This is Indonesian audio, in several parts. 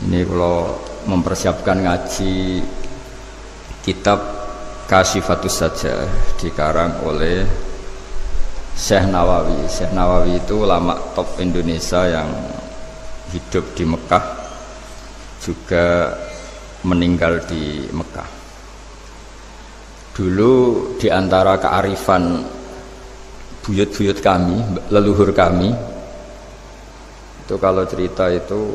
Ini kalau mempersiapkan ngaji kitab Kasyifatus Sajjah dikarang oleh Syekh Nawawi. Syekh Nawawi itu ulama top Indonesia yang hidup di Mekah, juga meninggal di Mekah. Dulu di antara kearifan buyut-buyut kami, leluhur kami, itu kalau cerita itu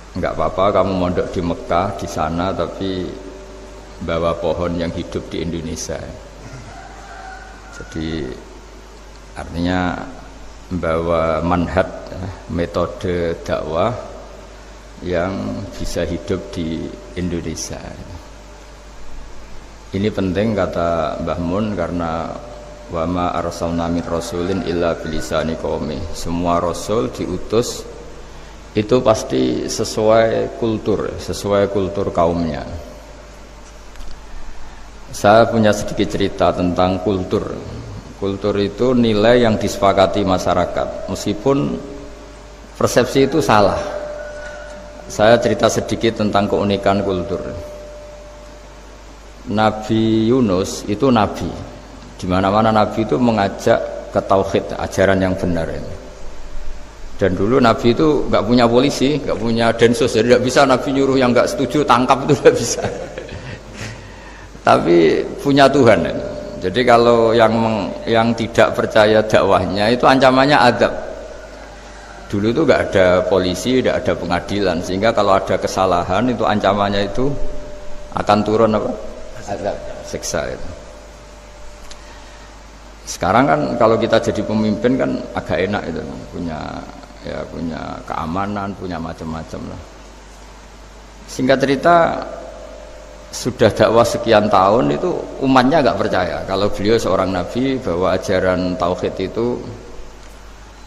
enggak apa-apa kamu mondok di Mekah di sana, tapi bawa pohon yang hidup di Indonesia. Jadi artinya membawa manhaj, metode dakwah yang bisa hidup di Indonesia. Ini penting kata Mbah Mun, karena wa ma arsalna min rasulin illa bilisani qaumi. Semua rasul diutus itu pasti sesuai kultur kaumnya. Saya punya sedikit cerita tentang kultur. Kultur itu nilai yang disepakati masyarakat, meskipun persepsi itu salah. Saya cerita sedikit tentang keunikan kultur. Nabi Yunus itu nabi. Di mana-mana nabi itu mengajak ke tauhid, ajaran yang benar ini. Dan dulu nabi itu nggak punya polisi, nggak punya densus, jadi nggak bisa nabi nyuruh yang nggak setuju tangkap, itu nggak bisa. Tapi punya Tuhan. Jadi kalau yang tidak percaya dakwahnya itu ancamannya azab. Dulu itu nggak ada polisi, nggak ada pengadilan, sehingga kalau ada kesalahan itu ancamannya itu akan turun apa? Azab, siksa itu. Sekarang kan kalau kita jadi pemimpin kan agak enak itu, punya keamanan, punya macam-macam lah. Singkat cerita, sudah dakwah sekian tahun itu umatnya nggak percaya kalau beliau seorang nabi, bahwa ajaran tauhid itu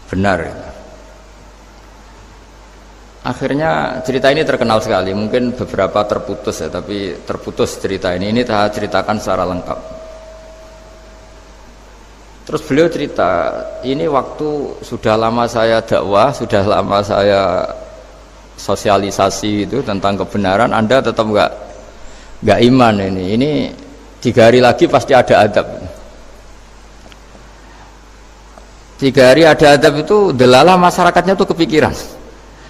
benar. Akhirnya cerita ini terkenal sekali, mungkin beberapa terputus ya, tapi terputus cerita ini saya ceritakan secara lengkap. Terus beliau cerita, ini waktu sudah lama saya dakwah, sudah lama saya sosialisasi itu tentang kebenaran, Anda tetap nggak iman ini 3 hari lagi pasti ada adab. 3 hari ada adab itu delalah masyarakatnya tuh kepikiran,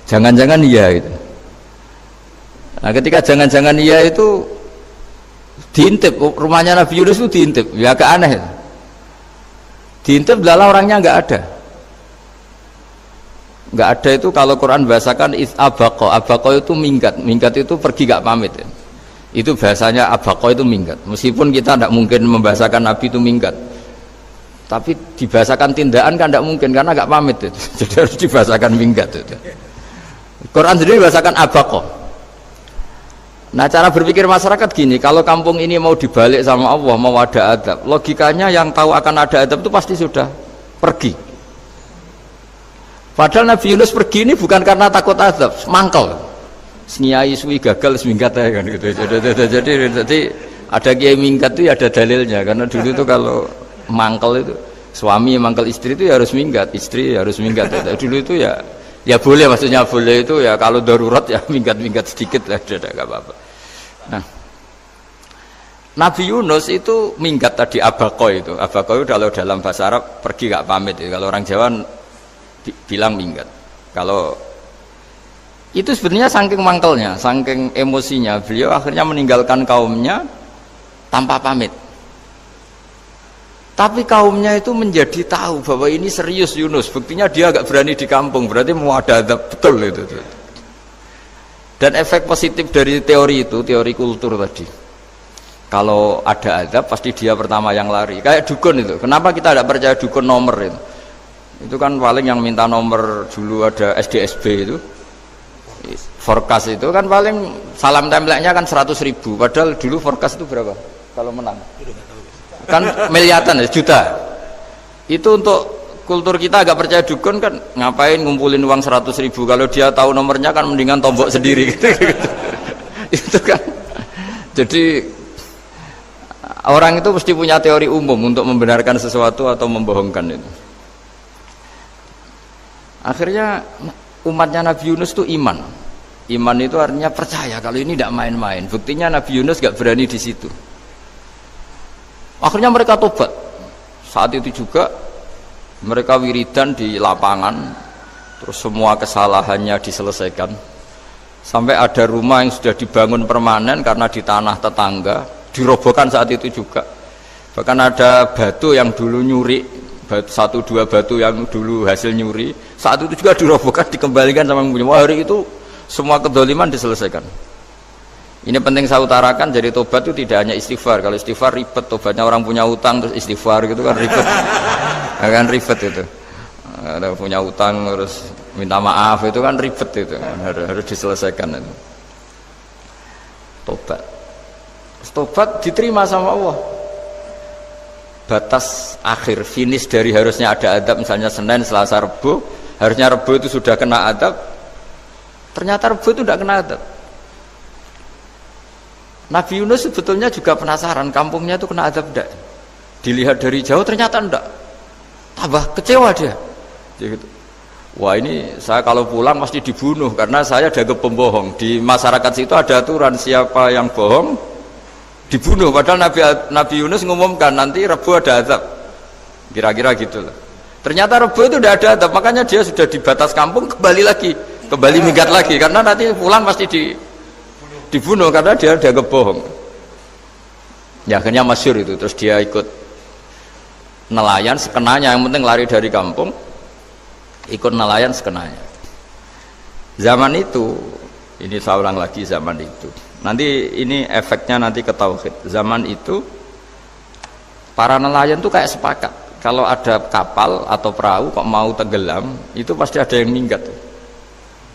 jangan-jangan iya itu. Nah ketika jangan-jangan iya itu diintip, rumahnya Nabi Yunus itu diintip, ya agak aneh itu. Diintip delalah orangnya nggak ada itu. Kalau Quran bahasakan abaqo itu minggat itu pergi nggak pamit ya. Itu bahasanya abaqo itu minggat, meskipun kita tidak mungkin membahasakan Nabi itu minggat, tapi dibahasakan tindakan kan tidak mungkin karena nggak pamit itu. Jadi harus dibahasakan minggat itu. Quran sendiri bahasakan abaqo. Nah cara berpikir masyarakat gini, kalau kampung ini mau dibalik sama Allah, mau ada adab, logikanya yang tahu akan ada adab itu pasti sudah pergi. Padahal Nabi Yunus pergi ini bukan karena takut adab, mangkel. Nyai suwi gagal seminggat ya kan gitu. Jadi ada kiai minggat itu ada dalilnya, karena dulu itu kalau mangkel itu suami mangkel istri itu ya harus minggat, istri harus minggat. Dulu itu ya boleh, maksudnya boleh itu ya kalau darurat ya minggat sedikit lah, tidak apa-apa. Nah, Nabi Yunus itu minggat tadi, abaqo itu kalau dalam bahasa Arab pergi gak pamit ya. Kalau orang Jawa bilang minggat. Kalau itu sebenarnya saking mangkelnya, saking emosinya, beliau akhirnya meninggalkan kaumnya tanpa pamit. Tapi kaumnya itu menjadi tahu bahwa ini serius Yunus, buktinya dia agak berani di kampung, berarti mau ada adab betul itu. Dan efek positif dari teori itu, teori kultur tadi, kalau ada adab pasti dia pertama yang lari. Kayak dukun itu, kenapa kita tidak percaya dukun nomor itu? Itu kan paling yang minta nomor dulu ada SDSB itu, forecast itu kan paling salam template-nya kan 100.000, padahal dulu forecast itu berapa kalau menang? Kan miliaran ya, juta. Itu untuk kultur kita agak percaya dukun kan, ngapain ngumpulin uang 100.000, kalau dia tahu nomornya kan mendingan tombok sendiri gitu. Itu kan jadi orang itu mesti punya teori umum untuk membenarkan sesuatu atau membohongkan itu. Akhirnya umatnya Nabi Yunus itu iman Iman itu artinya percaya kalau ini tidak main-main. Buktinya Nabi Yunus gak berani di situ. Akhirnya mereka tobat. Saat itu juga mereka wiridan di lapangan, terus semua kesalahannya diselesaikan. Sampai ada rumah yang sudah dibangun permanen karena di tanah tetangga, dirobohkan saat itu juga. Bahkan ada batu yang dulu nyuri, satu dua batu yang dulu hasil nyuri, saat itu juga dirobohkan, dikembalikan sama yang punya. Wah, hari itu semua kedoliman diselesaikan. Ini penting saya utarakan, jadi tobat itu tidak hanya istighfar. Kalau istighfar ribet, tobatnya orang punya utang terus istighfar gitu kan ribet. Kan ribet itu. Ada punya utang terus minta maaf itu kan ribet itu. Harus diselesaikan itu. Tobat. Tobat diterima sama Allah. Batas akhir finish dari harusnya ada adab, misalnya Senin, Selasa, Rebu, harusnya Rebu itu sudah kena adab. Ternyata Rebu itu tidak kena adab. Nabi Yunus sebetulnya juga penasaran kampungnya itu kena adab enggak. Dilihat dari jauh ternyata enggak. Tambah kecewa dia. Gitu. Wah, ini saya kalau pulang pasti dibunuh karena saya dianggap pembohong. Di masyarakat situ ada aturan siapa yang bohong dibunuh. Padahal Nabi Yunus ngumumkan nanti Rebu ada adab. Kira-kira gitu lah. Ternyata Rebu itu tidak ada adab, makanya dia sudah di batas kampung kembali lagi, kembali minggat lagi karena nanti pulang pasti dibunuh karena dia dianggap bohong. Ya akhirnya masyhur itu, terus dia ikut nelayan sekenanya, yang penting lari dari kampung, ikut nelayan sekenanya. Zaman itu, ini saya ulang lagi, zaman itu nanti ini efeknya nanti ke tauhid. Zaman itu para nelayan tuh kayak sepakat kalau ada kapal atau perahu kok mau tenggelam itu pasti ada yang minggat.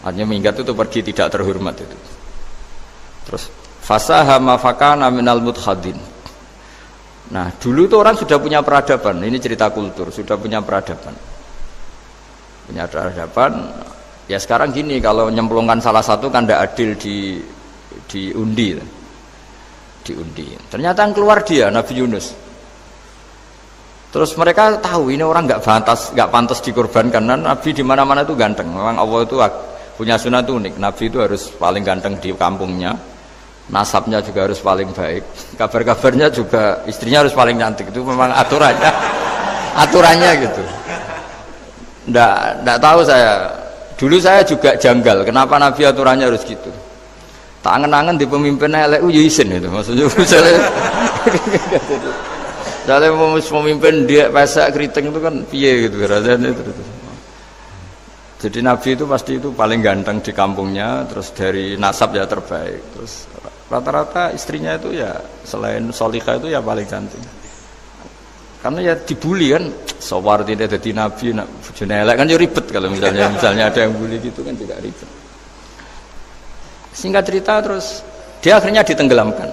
Artinya minggat itu pergi tidak terhormat itu. Terus fasahama fakana minal mudkhadin. Nah, dulu itu orang sudah punya peradaban. Ini cerita kultur, sudah punya peradaban. Punya peradaban. Ya sekarang gini, kalau nyemplungkan salah satu kan tidak adil diundi. Diundi. Ternyata yang keluar dia Nabi Yunus. Terus mereka tahu ini orang nggak pantas dikorbankan. Karena Nabi di mana-mana itu ganteng. Memang Allah itu punya sunat unik. Nabi itu harus paling ganteng di kampungnya. Nasabnya juga harus paling baik, kabar-kabarnya juga istrinya harus paling cantik. Itu memang aturannya gitu. Nggak tahu saya, dulu saya juga janggal kenapa Nabi aturannya harus gitu. Tak angen-angen di pemimpinnya elek isin itu maksudnya. Misalnya pemimpin dia pesak keriting itu kan piye gitu rasanya itu. Jadi Nabi itu pasti itu paling ganteng di kampungnya, terus dari nasab ya terbaik, terus rata-rata istrinya itu ya selain solihah itu ya paling cantik. Karena ya dibully kan, sawar tidak jadi Nabi, bojone elek kan ya ribet kalau misalnya ada yang bully gitu kan juga ribet. Singkat cerita terus dia akhirnya ditenggelamkan,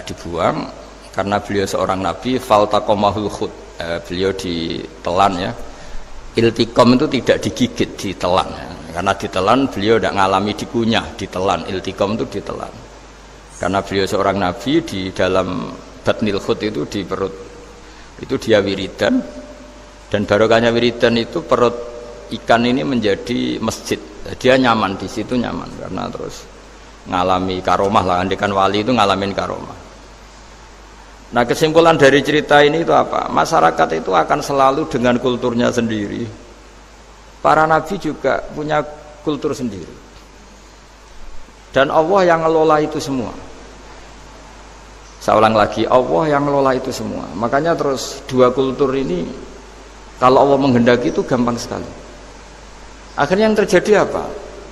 dibuang karena beliau seorang Nabi, faltaqamahul khut, beliau ditelan ya. Iltiqam itu tidak digigit, ditelan ya. Karena ditelan beliau tidak ngalami dikunyah, ditelan. Iltiqam itu ditelan karena beliau seorang Nabi. Di dalam batnil khut itu di perut itu dia wiridan, dan barokahnya wiridan itu perut ikan ini menjadi masjid. Dia nyaman di situ, nyaman karena terus ngalami karomah lah. Andekan wali itu ngalamin karomah. Nah, kesimpulan dari cerita ini itu apa? Masyarakat itu akan selalu dengan kulturnya sendiri. Para nabi juga punya kultur sendiri. Dan Allah yang ngelola itu semua. Saya ulang lagi, Allah yang ngelola itu semua. Makanya terus dua kultur ini kalau Allah menghendaki itu gampang sekali. Akhirnya yang terjadi apa?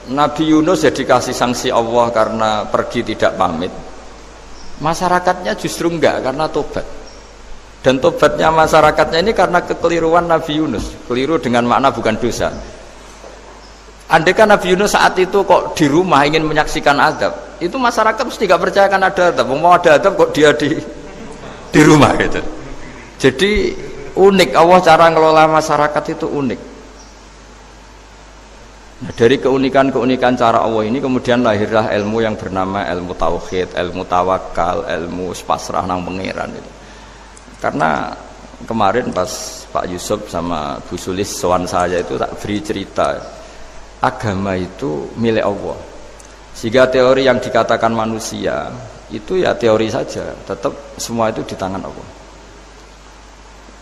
Nabi Yunus jadi kasih sanksi Allah karena pergi tidak pamit. Masyarakatnya justru enggak karena tobat. Dan tobatnya masyarakatnya ini karena kekeliruan Nabi Yunus. Keliru dengan makna bukan dosa. Andaikan Nabi Yunus saat itu kok di rumah ingin menyaksikan adab, itu masyarakat mesti gak percaya kan ada adab. Mau ada adab kok dia di rumah gitu. Jadi unik, Allah cara ngelola masyarakat itu unik. Nah, dari keunikan-keunikan cara Allah ini kemudian lahirlah ilmu yang bernama ilmu tauhid, ilmu tawakal, ilmu pasrah nang pangeran itu. Karena kemarin pas Pak Yusuf sama Bu Sulis sowan saya itu tak beri cerita. agama itu milik Allah. Sehingga teori yang dikatakan manusia itu ya teori saja, tetap semua itu di tangan Allah.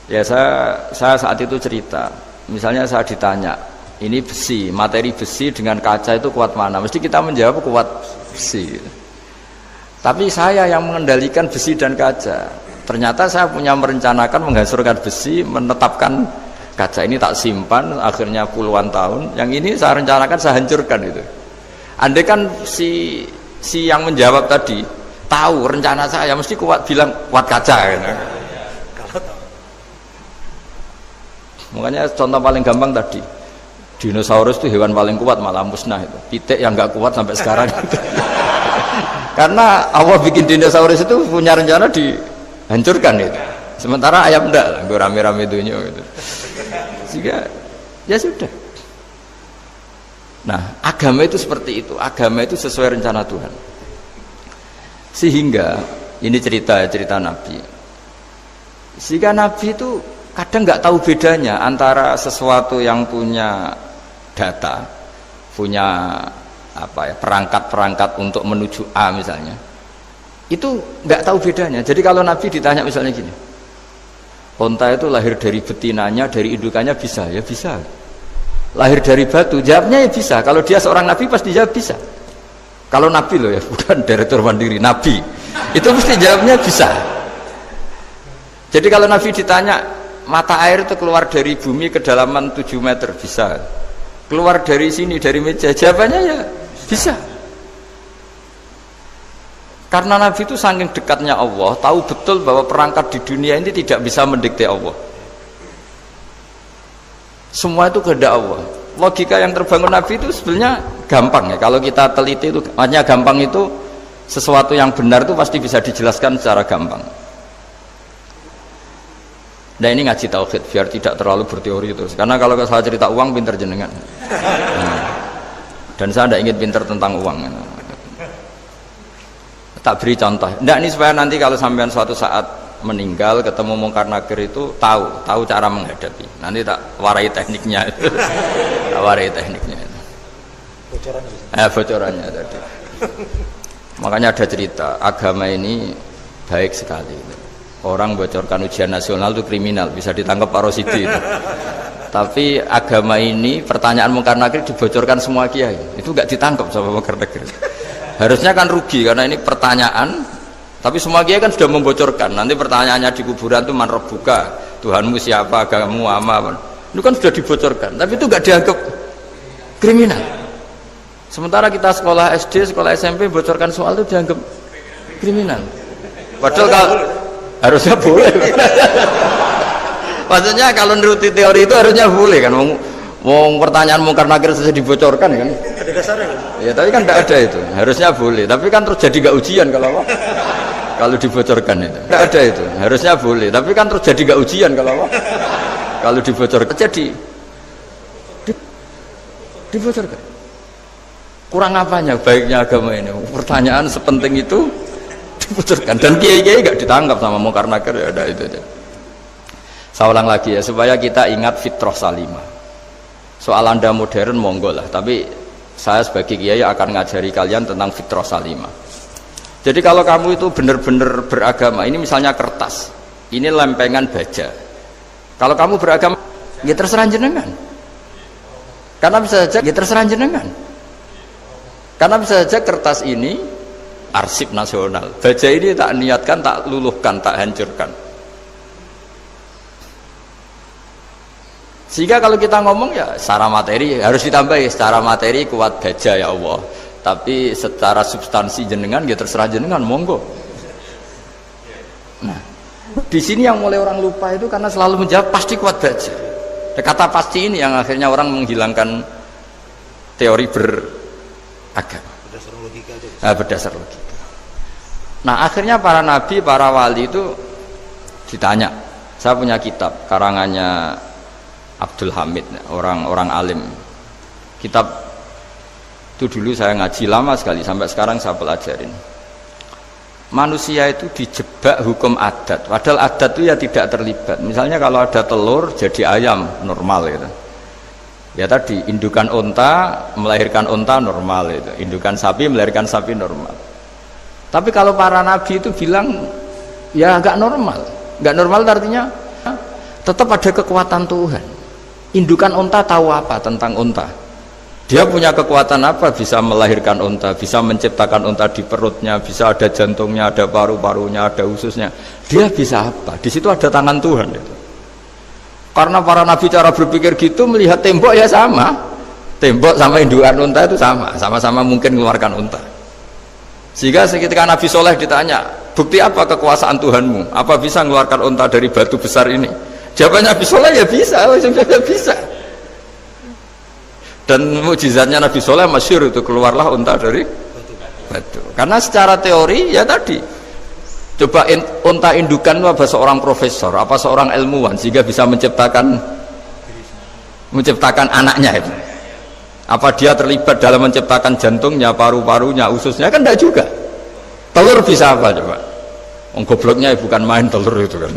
Ya saya saat itu cerita, misalnya saya ditanya, ini besi, materi besi dengan kaca itu kuat mana? Mesti kita menjawab kuat besi. Tapi saya yang mengendalikan besi dan kaca. Ternyata saya punya merencanakan menghancurkan besi, menetapkan kaca ini tak simpan, akhirnya puluhan tahun. Yang ini saya rencanakan saya hancurkan itu. Andai kan si yang menjawab tadi tahu rencana saya, mesti kuat bilang kuat kaca. Gitu. Makanya contoh paling gampang tadi, dinosaurus itu hewan paling kuat malah musnah itu. Pitik yang nggak kuat sampai sekarang. Gitu. Karena Allah bikin dinosaurus itu punya rencana dihancurkan itu. Sementara ayam enggak lah, gue rame-rame dunia gitu. Sehingga ya sudah. Nah, agama itu seperti itu. Agama itu sesuai rencana Tuhan. Sehingga ini cerita Nabi. Sehingga Nabi itu kadang nggak tahu bedanya antara sesuatu yang punya data, punya perangkat-perangkat untuk menuju A misalnya, itu nggak tahu bedanya. Jadi kalau Nabi ditanya misalnya gini, onta itu lahir dari betinanya, dari indukannya bisa? Ya bisa. Lahir dari batu, jawabnya ya bisa. Kalau dia seorang Nabi pasti jawab bisa. Kalau Nabi loh ya, bukan direktur mandiri, Nabi itu mesti jawabnya bisa. Jadi kalau Nabi ditanya, mata air itu keluar dari bumi kedalaman 7 meter, bisa. Keluar dari sini, dari meja, jawabannya ya bisa. Karena Nabi itu saking dekatnya Allah, tahu betul bahwa perangkat di dunia ini tidak bisa mendikte Allah. Semua itu kehendak Allah. Logika yang terbangun Nabi itu sebenarnya gampang ya. Kalau kita teliti itu, hanya gampang itu sesuatu yang benar itu pasti bisa dijelaskan secara gampang. Nah ini ngaji tauhid biar tidak terlalu berteori terus. Karena kalau saya cerita uang pinter jenengan. Dan saya tidak ingin pinter tentang uang. Tak beri contoh. Tidak ini supaya nanti kalau sampean suatu saat meninggal ketemu Mungkar Nakir itu tahu cara menghadapi. Nanti tak warai tekniknya. Tak warai tekniknya. Bocorannya. Bocorannya tadi. Makanya ada cerita agama ini baik sekali. Orang bocorkan ujian nasional itu kriminal, bisa ditangkap Pak Rosidi itu. Tapi agama ini pertanyaan Mungkar Nakir dibocorkan semua kiai, itu nggak ditangkap sama Mungkar Nakir. Harusnya kan rugi karena ini pertanyaan, tapi semua kiai kan sudah membocorkan. Nanti pertanyaannya di kuburan itu man rabbuka, Tuhanmu siapa, agamamu apa? Itu kan sudah dibocorkan, tapi itu nggak dianggap kriminal. Sementara kita sekolah SD, sekolah SMP bocorkan soal itu dianggap kriminal. Padahal kalau harusnya boleh. Maksudnya kalau menuruti teori itu harusnya boleh kan. Wong pertanyaan Mungkar Nakir saja dibocorkan kan. Ada dasarnya kan? Ya tapi kan tidak ada itu. Harusnya boleh. Tapi kan terus jadi nggak ujian kalau apa? Kalau dibocorkan itu. Tidak ada itu. Harusnya boleh. Tapi kan terus jadi nggak ujian kalau apa? Kalau dibocorkan jadi dibocorkan. Kurang apanya baiknya agama ini? Pertanyaan sepenting itu dibocorkan dan kiai-kiai nggak ditangkap sama Mungkar Nakir ya ada itu aja. Saya ulang lagi ya supaya kita ingat fitrah salimah. Soal Anda modern monggo lah, tapi saya sebagai kiai akan ngajari kalian tentang fitrah salimah. Jadi kalau kamu itu benar-benar beragama, ini misalnya kertas, ini lempengan baja. Kalau kamu beragama, ya terserah jenengan. Karena bisa saja, ya terserah jenengan. Karena bisa saja kertas ini arsip nasional. Baja ini tak niatkan, tak luluhkan, tak hancurkan. Sehingga kalau kita ngomong ya secara materi harus ditambahi, secara materi kuat baja ya Allah. Tapi secara substansi jenengan ya terserah jenengan, monggo. Nah, di sini yang mulai orang lupa itu karena selalu menjawab pasti kuat baja. Kata pasti ini yang akhirnya orang menghilangkan teori beragama. Berdasar logika. Nah akhirnya para nabi, para wali itu ditanya. Saya punya kitab karangannya Abdul Hamid, orang alim. Kitab itu dulu saya ngaji lama sekali, sampai sekarang saya pelajarin. Manusia itu dijebak hukum adat, padahal adat itu ya tidak terlibat. Misalnya kalau ada telur jadi ayam normal gitu. Ya tadi indukan unta melahirkan unta normal itu, indukan sapi melahirkan sapi normal. Tapi kalau para nabi itu bilang ya nggak normal, nggak normal artinya tetap ada kekuatan Tuhan. Indukan unta tahu apa tentang unta? Dia punya kekuatan apa? Bisa melahirkan unta, bisa menciptakan unta di perutnya, bisa ada jantungnya, ada paru-parunya, ada ususnya. Dia bisa apa? Di situ ada tangan Tuhan itu. Karena para nabi cara berpikir gitu, melihat tembok ya sama, tembok sama indukan unta itu sama-sama mungkin mengeluarkan unta. Sehingga ketika Nabi Soleh ditanya, bukti apa kekuasaan Tuhanmu? Apa bisa mengeluarkan unta dari batu besar ini? Jawabannya Nabi Soleh ya bisa, ya bisa. Dan mukjizatnya Nabi Soleh masyhur itu, keluarlah unta dari batu. Karena secara teori ya tadi, coba unta indukan itu apa seorang profesor, apa seorang ilmuwan sehingga bisa menciptakan anaknya itu. Apa dia terlibat dalam menciptakan jantungnya, paru-parunya, ususnya? Kan enggak juga. Telur bisa apa coba? Gobloknya bukan main telur itu kan.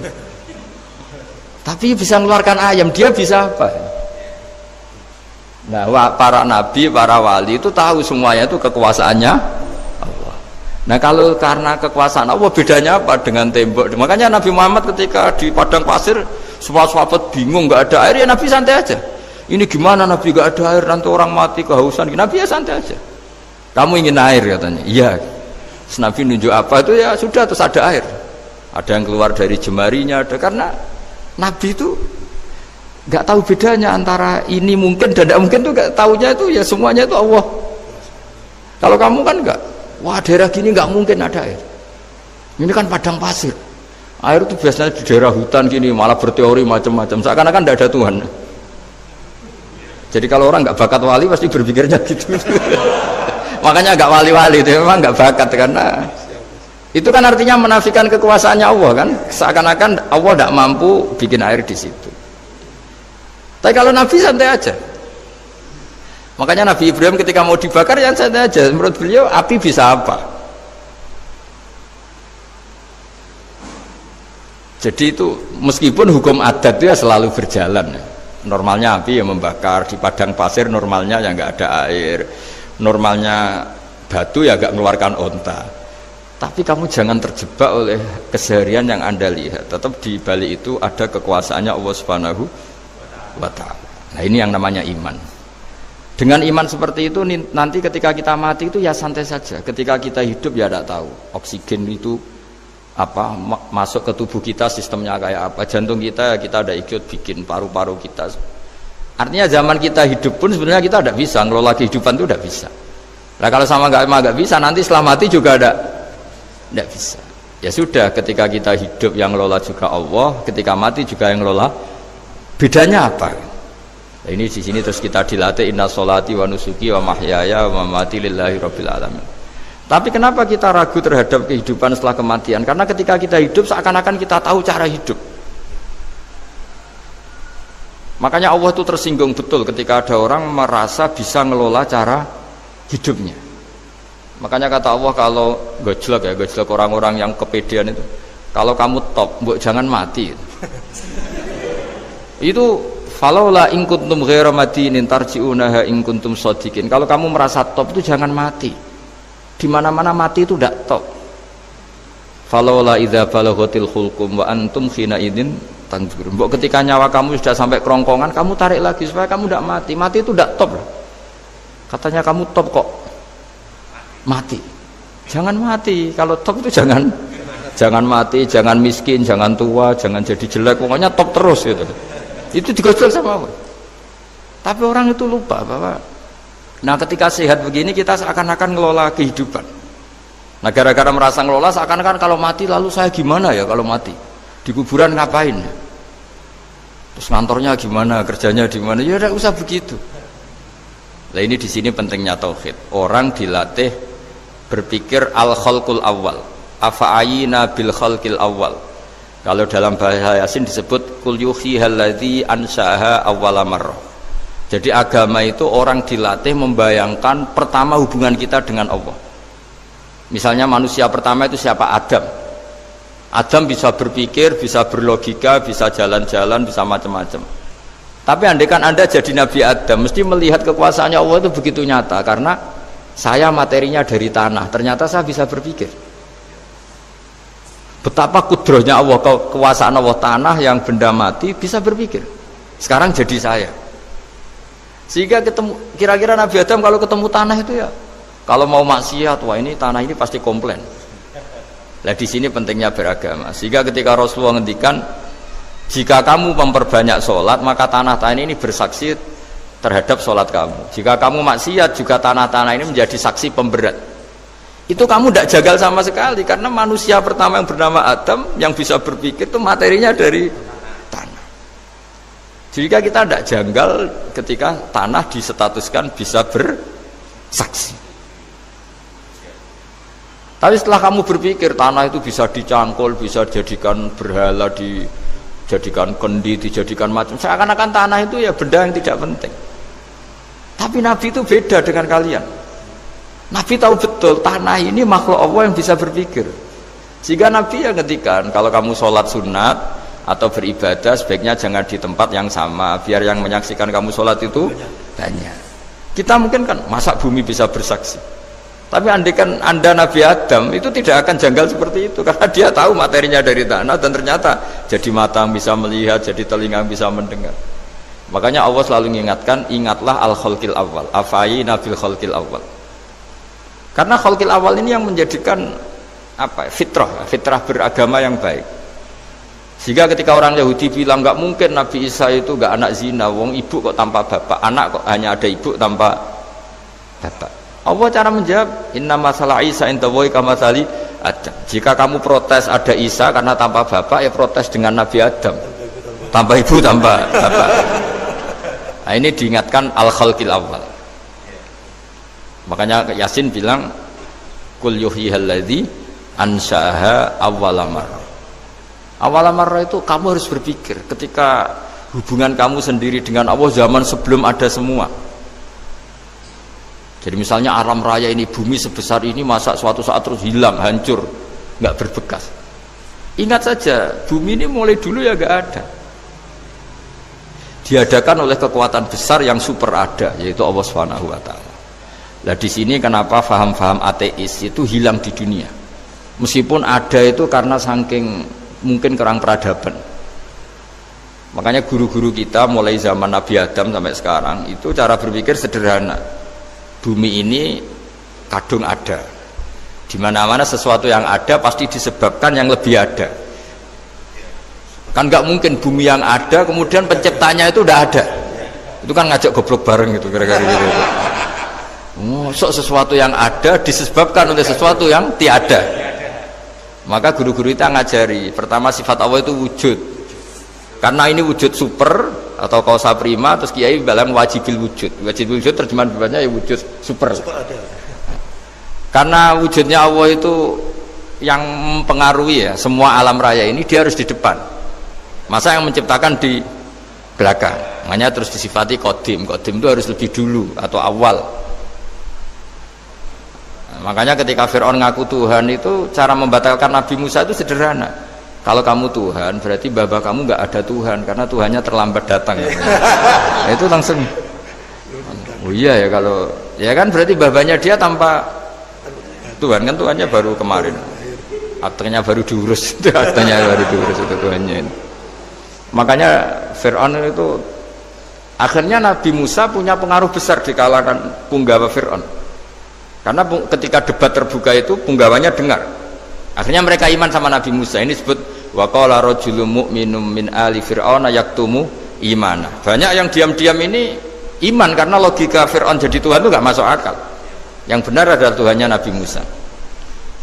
Tapi bisa mengeluarkan ayam, dia bisa apa? Nah, para nabi, para wali itu tahu semuanya itu kekuasaannya Allah. Nah, kalau karena kekuasaan Allah, bedanya apa dengan tembok? Makanya Nabi Muhammad ketika di padang pasir, semua sahabat bingung, nggak ada air, ya Nabi santai aja. Ini gimana Nabi gak ada air, nanti orang mati kehausan. Nabi ya santai aja. Kamu ingin air katanya. Iya. Terus Nabi nunjuk apa itu ya sudah, terus ada air. Ada yang keluar dari jemarinya, ada. Karena Nabi itu gak tahu bedanya antara ini mungkin dan tidak mungkin, tuh gak tahunya itu ya semuanya itu Allah. Kalau kamu kan gak, wah daerah gini gak mungkin ada air. Ini kan padang pasir. Air itu biasanya di daerah hutan gini malah berteori macam-macam. Seakan-akan tidak ada Tuhan. Jadi kalau orang nggak bakat wali pasti berpikirnya gitu. Makanya nggak wali-wali itu memang nggak bakat, karena itu kan artinya menafikan kekuasaannya Allah kan. Seakan-akan Allah tidak mampu bikin air di situ. Tapi kalau Nabi santai aja. Makanya Nabi Ibrahim ketika mau dibakar yang santai aja. Menurut beliau api bisa apa? Jadi itu meskipun hukum adat itu ya selalu berjalan. Normalnya api yang membakar, di padang pasir normalnya ya nggak ada air, normalnya batu ya nggak mengeluarkan onta. Tapi kamu jangan terjebak oleh keseharian yang Anda lihat. Tetap di balik itu ada kekuasaannya Allah Subhanahu wa Ta'ala. Nah, ini yang namanya iman. Dengan iman seperti itu nanti ketika kita mati itu ya santai saja. Ketika kita hidup ya tidak tahu oksigen itu apa masuk ke tubuh kita, sistemnya kayak apa, jantung kita ada ikut bikin, paru-paru kita. Artinya zaman kita hidup pun sebenarnya kita tidak bisa ngelola kehidupan, itu tidak bisa. Nah kalau sama nggak bisa, nanti setelah mati juga tidak bisa. Ya sudah, ketika kita hidup yang ngelola juga Allah, ketika mati juga yang ngelola. Bedanya apa? Nah, ini di sini terus kita dilatih, inna sholati wa nusuki wa mahyaya wa mamati lillahi rabbil alamin. Tapi kenapa kita ragu terhadap kehidupan setelah kematian? Karena ketika kita hidup seakan-akan kita tahu cara hidup. Makanya Allah itu tersinggung betul ketika ada orang merasa bisa ngelola cara hidupnya. Makanya kata Allah, kalau gojlok orang-orang yang kepedean itu, kalau kamu top, jangan mati. Itu falaula in kuntum ghaira madinin tarji'unaha in kuntum shadiqin. Kalau kamu merasa top itu jangan mati. Di mana-mana mati itu tidak top. Falaula idza balaghatil khulqum wa antum khina idzin tanzurun. Mbok ketika nyawa kamu sudah sampai kerongkongan, kamu tarik lagi supaya kamu tidak mati. Mati itu tidak top. Katanya kamu top kok mati. Jangan mati. Kalau top itu jangan mati, jangan miskin, jangan tua, jangan jadi jelek. Pokoknya top terus gitu. Itu digosok sama Allah. Tapi orang itu lupa bahwa nah ketika sehat begini kita seakan-akan ngelola kehidupan. Nah gara-gara merasa ngelola seakan-akan kalau mati lalu saya gimana ya kalau mati? Di kuburan ngapain? Terus ngantornya gimana? Kerjanya di mana? Ya tidak usah begitu. Nah ini di sini pentingnya tauhid. Orang dilatih berpikir al-khalqul awal. Afa'ayina bil khalqil awal. Kalau dalam bahasa Yasin disebut kul yuhihal ladzi ansha'aha awwala marrah. Jadi agama itu orang dilatih membayangkan pertama hubungan kita dengan Allah. Misalnya manusia pertama itu siapa? Adam. Adam bisa berpikir, bisa berlogika, bisa jalan-jalan, bisa macam-macam. Tapi andaikan Anda jadi Nabi Adam, mesti melihat kekuasaannya Allah itu begitu nyata, karena saya materinya dari tanah, ternyata saya bisa berpikir. Betapa kudrohnya Allah, kekuasaan Allah, tanah yang benda mati bisa berpikir. Sekarang jadi saya. Sehingga ketemu, kira-kira Nabi Adam kalau ketemu tanah itu ya, kalau mau maksiat, wah ini tanah ini pasti komplain. Nah di sini pentingnya beragama. Sehingga ketika Rasulullah ngendikan, jika kamu memperbanyak sholat, maka tanah-tanah ini bersaksi terhadap sholat kamu. Jika kamu maksiat, juga tanah-tanah ini menjadi saksi pemberat. Itu kamu tidak jagal sama sekali, karena manusia pertama yang bernama Adam yang bisa berpikir itu materinya dari tanah. Jika kita tidak janggal ketika tanah disetatuskan bisa bersaksi. Tapi setelah kamu berpikir tanah itu bisa dicangkul, bisa dijadikan berhala, dijadikan kendi, dijadikan macam, seakan-akan tanah itu ya benda yang tidak penting. Tapi Nabi itu beda dengan kalian. Nabi tahu betul tanah ini makhluk Allah yang bisa berpikir. Sehingga Nabi ya ngendikan, kalau kamu sholat sunat atau beribadah sebaiknya jangan di tempat yang sama, biar yang menyaksikan kamu sholat itu banyak. Kita mungkin kan masa bumi bisa bersaksi, tapi andaikan Anda Nabi Adam itu tidak akan janggal seperti itu, karena dia tahu materinya dari tanah, dan ternyata jadi mata bisa melihat, jadi telinga bisa mendengar. Makanya Allah selalu mengingatkan, ingatlah al-khalqil awal, afayina bil khalqil awal. Karena khalqil awal ini yang menjadikan fitrah beragama yang baik. Sehingga ketika orang Yahudi bilang nggak mungkin Nabi Isa itu nggak anak zina, wong ibu kok tanpa bapak, anak kok hanya ada ibu tanpa bapak. Allah cara menjawab, inna masalah Isa intawoy kamasali Adam. Jika kamu protes ada Isa karena tanpa bapak, ya protes dengan Nabi Adam tanpa ibu tanpa bapak. Nah, ini diingatkan al-khalqil awal. Makanya Yasin bilang, kul yuhyihalladzi ansha'aha awwala marrah. Awwala marrah itu kamu harus berpikir ketika hubungan kamu sendiri dengan Allah zaman sebelum ada semua. Jadi misalnya alam raya ini, bumi sebesar ini, masa suatu saat terus hilang, hancur, nggak berbekas. Ingat saja, bumi ini mulai dulu ya nggak ada. Diadakan oleh kekuatan besar yang super ada, yaitu Allah Subhanahu wa Ta'ala. Nah di sini kenapa faham-faham ateis itu hilang di dunia. Meskipun ada itu karena saking mungkin kurang peradaban. Makanya guru-guru kita mulai zaman Nabi Adam sampai sekarang itu cara berpikir sederhana. Bumi ini kadung ada. Di mana-mana sesuatu yang ada pasti disebabkan yang lebih ada. Kan nggak mungkin bumi yang ada kemudian penciptanya itu udah ada. Itu kan ngajak goblok bareng gitu kira-kira gitu. Sesuatu yang ada disebabkan oleh sesuatu yang tiada. Maka guru-guru kita ngajari, pertama sifat Allah itu wujud. Karena ini wujud super atau kausa prima, terus kiai bilang wajibil wujud. Wajibil wujud terjemahan bebasnya ya wujud super. Karena wujudnya Allah itu yang mempengaruhi ya semua alam raya ini, dia harus di depan. Masa yang menciptakan di belakang. Makanya terus disifati qadim. Qadim itu harus lebih dulu atau awal. Makanya ketika Fir'aun ngaku Tuhan itu cara membatalkan Nabi Musa itu sederhana. Kalau kamu Tuhan berarti baba kamu nggak ada Tuhan karena Tuhannya terlambat datang. Nah, itu langsung. Oh iya ya, kalau ya kan berarti babanya dia tanpa Tuhan, kan Tuhannya baru kemarin. Aktenya baru diurus, itu aktenya baru diurus itu Tuhannya. Makanya Fir'aun itu akhirnya Nabi Musa punya pengaruh besar di kalangan punggawa Fir'aun. Karena ketika debat terbuka itu punggawanya dengar. Akhirnya mereka iman sama Nabi Musa. Ini disebut wa qala rajulun mu'minun min ali fir'auna yaktumu imana. Banyak yang diam-diam ini iman karena logika Fir'aun jadi Tuhan itu nggak masuk akal. Yang benar adalah Tuhannya Nabi Musa.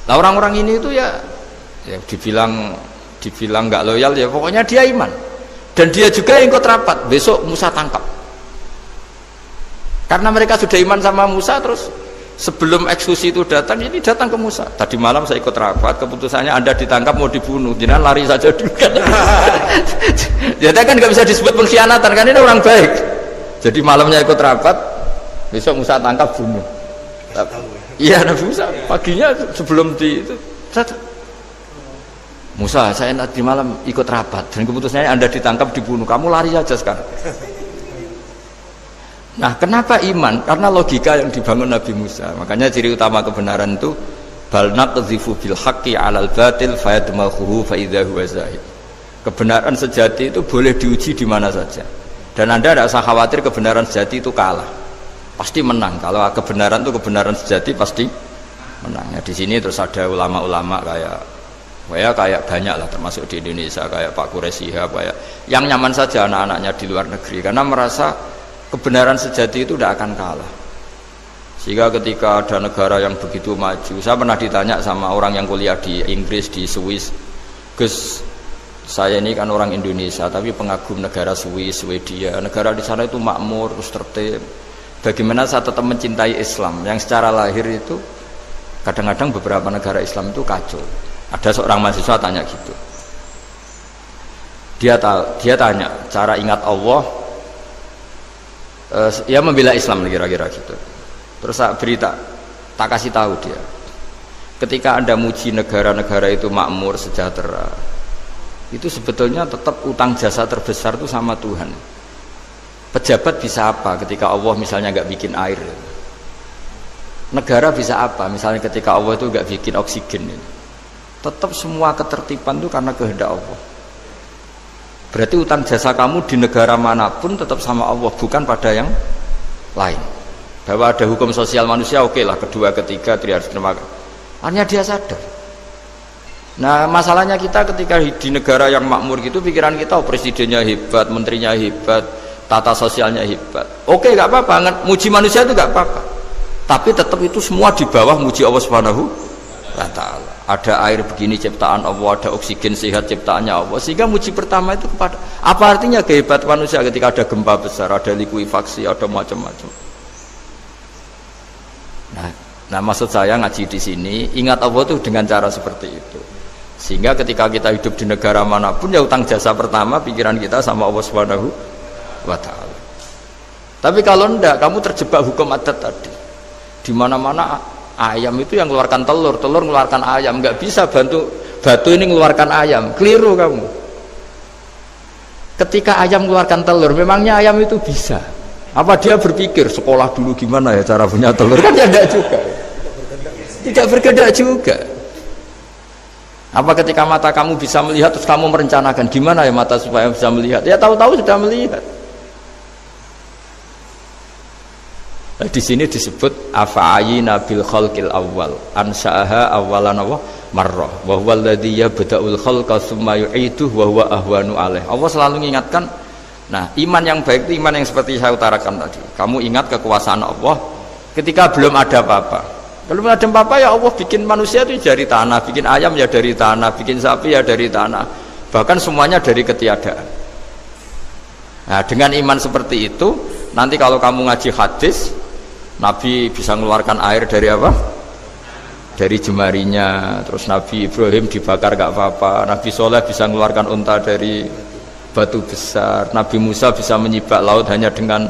Nah orang-orang ini itu ya dibilang nggak loyal ya pokoknya dia iman. Dan dia juga yang ikut rapat. Besok Musa tangkap. Karena mereka sudah iman sama Musa, terus sebelum eksekusi itu datang, ini datang ke Musa. Tadi malam saya ikut rapat, keputusannya Anda ditangkap mau dibunuh, jangan lari saja dulu. Jadi kan nggak bisa disebut pengkhianatan, kan ini orang baik. Jadi malamnya ikut rapat, besok Musa tangkap bunuh. Iya Nabi Musa paginya sebelum itu Musa, saya nanti malam ikut rapat dan keputusannya Anda ditangkap dibunuh, kamu lari saja sekarang. Nah, kenapa iman? Karena logika yang dibangun Nabi Musa. Makanya ciri utama kebenaran itu bal naqdhifu bil haqqi 'alal batil fayadmaghuhu fa idza huwa zahid. Kebenaran sejati itu boleh diuji di mana saja. Dan Anda tidak usah khawatir kebenaran sejati itu kalah. Pasti menang. Kalau kebenaran itu kebenaran sejati pasti menang. Ya, di sini terus ada ulama-ulama kayak banyak lah, termasuk di Indonesia kayak Pak Quraisy Shihab, kayak yang nyaman saja anak-anaknya di luar negeri karena merasa kebenaran sejati itu tidak akan kalah. Sehingga ketika ada negara yang begitu maju, saya pernah ditanya sama orang yang kuliah di Inggris, di Swiss, Gus, saya ini kan orang Indonesia tapi pengagum negara Swiss, Swedia, negara di sana itu makmur, terus tertib, bagaimana saya tetap mencintai Islam yang secara lahir itu kadang-kadang beberapa negara Islam itu kacau. Ada seorang mahasiswa tanya gitu, dia tanya cara ingat Allah, ya membela Islam kira-kira gitu. Terus tak kasih tahu dia, ketika Anda muji negara-negara itu makmur, sejahtera, itu sebetulnya tetap utang jasa terbesar itu sama Tuhan. Pejabat bisa apa ketika Allah misalnya nggak bikin air? Negara bisa apa misalnya ketika Allah itu nggak bikin oksigen ini? Tetap semua ketertiban itu karena kehendak Allah. Berarti utang jasa kamu di negara manapun tetap sama Allah, bukan pada yang lain. Bahwa ada hukum sosial manusia, oke lah, kedua ketiga dia harus terima. Hanya dia sadar. Nah, masalahnya kita ketika di negara yang makmur gitu, pikiran kita presidennya hebat, menterinya hebat, tata sosialnya hebat. Oke, nggak apa-apa, muji manusia itu nggak apa-apa. Tapi tetap itu semua di bawah muji Allah Subhanahu wa Ta'ala. Ada air begini ciptaan Allah, ada oksigen sehat ciptaannya Allah, sehingga muji pertama itu kepada apa artinya kehebatan manusia ketika ada gempa besar, ada likuifaksi, ada macam-macam. Nah, maksud saya ngaji di sini ingat Allah itu dengan cara seperti itu, sehingga ketika kita hidup di negara manapun ya utang jasa pertama pikiran kita sama Allah Subhanahu wa Ta'ala. Tapi kalau enggak, kamu terjebak hukum adat tadi, di mana-mana ayam itu yang mengeluarkan telur, telur mengeluarkan ayam, nggak bisa batu ini mengeluarkan ayam, keliru kamu. Ketika ayam mengeluarkan telur, memangnya ayam itu bisa? Apa dia berpikir sekolah dulu gimana ya cara punya telur? Kan ya enggak juga, tidak bergerak juga. Apa ketika mata kamu bisa melihat terus kamu merencanakan gimana ya mata supaya bisa melihat? Ya tahu-tahu sudah melihat. Nah, di sini disebut afa'ayina bil khalqil awal ansa'aha awalan marrah wa huwa alladhi yabda'ul khalqa tsumma yu'iduhu wa huwa ahwanu alaih. Allah selalu mengingatkan, nah iman yang baik itu iman yang seperti saya utarakan tadi. Kamu ingat kekuasaan Allah ketika belum ada apa-apa. Belum ada apa-apa ya Allah bikin manusia itu dari tanah, bikin ayam ya dari tanah, bikin sapi ya dari tanah, bahkan semuanya dari ketiadaan. Nah, dengan iman seperti itu, nanti kalau kamu ngaji hadis, Nabi bisa mengeluarkan air dari apa? Dari jemarinya. Terus Nabi Ibrahim dibakar gak apa-apa. Nabi Soleh bisa mengeluarkan unta dari batu besar. Nabi Musa bisa menyibak laut hanya dengan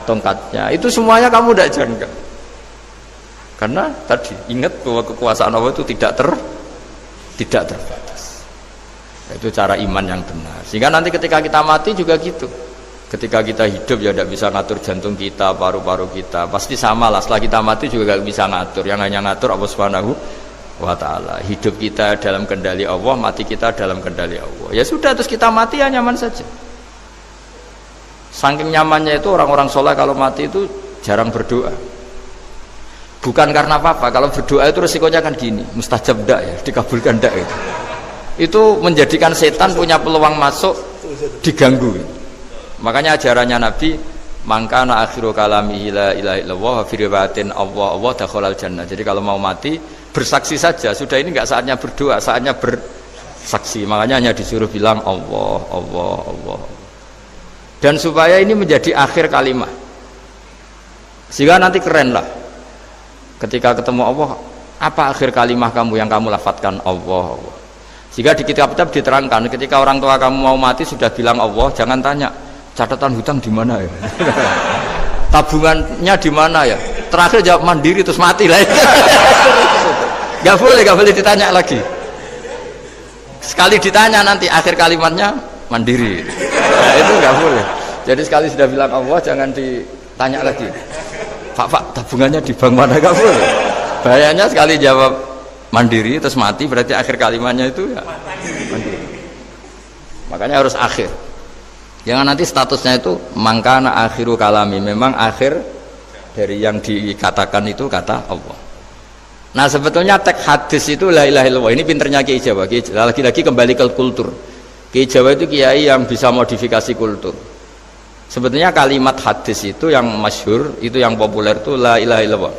tongkatnya. Itu semuanya kamu tidak jangka. Karena tadi ingat bahwa kekuasaan Allah itu tidak terbatas. Itu cara iman yang benar. Sehingga nanti ketika kita mati juga gitu. Ketika kita hidup ya tidak bisa ngatur jantung kita, paru-paru kita, pasti sama lah. Setelah kita mati juga gak bisa ngatur, yang hanya ngatur Allah Subhanahu wa Ta'ala. Hidup kita dalam kendali Allah, mati kita dalam kendali Allah. Ya sudah, terus kita mati ya nyaman saja. Saking nyamannya itu orang-orang soleh kalau mati itu jarang berdoa. Bukan karena apa-apa, kalau berdoa itu resikonya kan gini, mustajab ndak ya, dikabulkan ndak itu. Itu menjadikan setan punya peluang masuk, diganggu. Makanya ajarannya Nabi, mangkana akhiru kalamihi la ilaha illallah wa fi riwayatin Allah dakhalal jannah. Jadi kalau mau mati bersaksi saja, sudah ini enggak saatnya berdoa, saatnya bersaksi. Makanya hanya disuruh bilang Allah, Allah, Allah. Dan supaya ini menjadi akhir kalimat. Sehingga nanti keren lah. Ketika ketemu Allah, apa akhir kalimat kamu yang kamu lafadzkan? Allah, Allah. Sehingga di kitab-kitab diterangkan, ketika orang tua kamu mau mati sudah bilang Allah, jangan tanya catatan hutang di mana ya, tabungannya di mana ya, terakhir jawab mandiri terus mati lah. Gak boleh ditanya lagi. Sekali ditanya nanti akhir kalimatnya mandiri. Nah, itu gak boleh. Jadi sekali sudah bilang Allah jangan tanya lagi. Pak, tabungannya di bank mana kamu? Bahayanya sekali jawab mandiri terus mati, berarti akhir kalimatnya itu ya mandiri. Makanya harus akhir. Jangan nanti statusnya itu mangkana akhiru kalami, memang akhir dari yang dikatakan itu kata Allah. Nah sebetulnya teks hadis itu la ilaha illallah. Ini pinternya Kiai Jawa. Lagi-lagi kembali ke kultur. Kiai Jawa itu kiai yang bisa modifikasi kultur. Sebetulnya kalimat hadis itu yang masyhur, itu yang populer itu la ilaha illallah.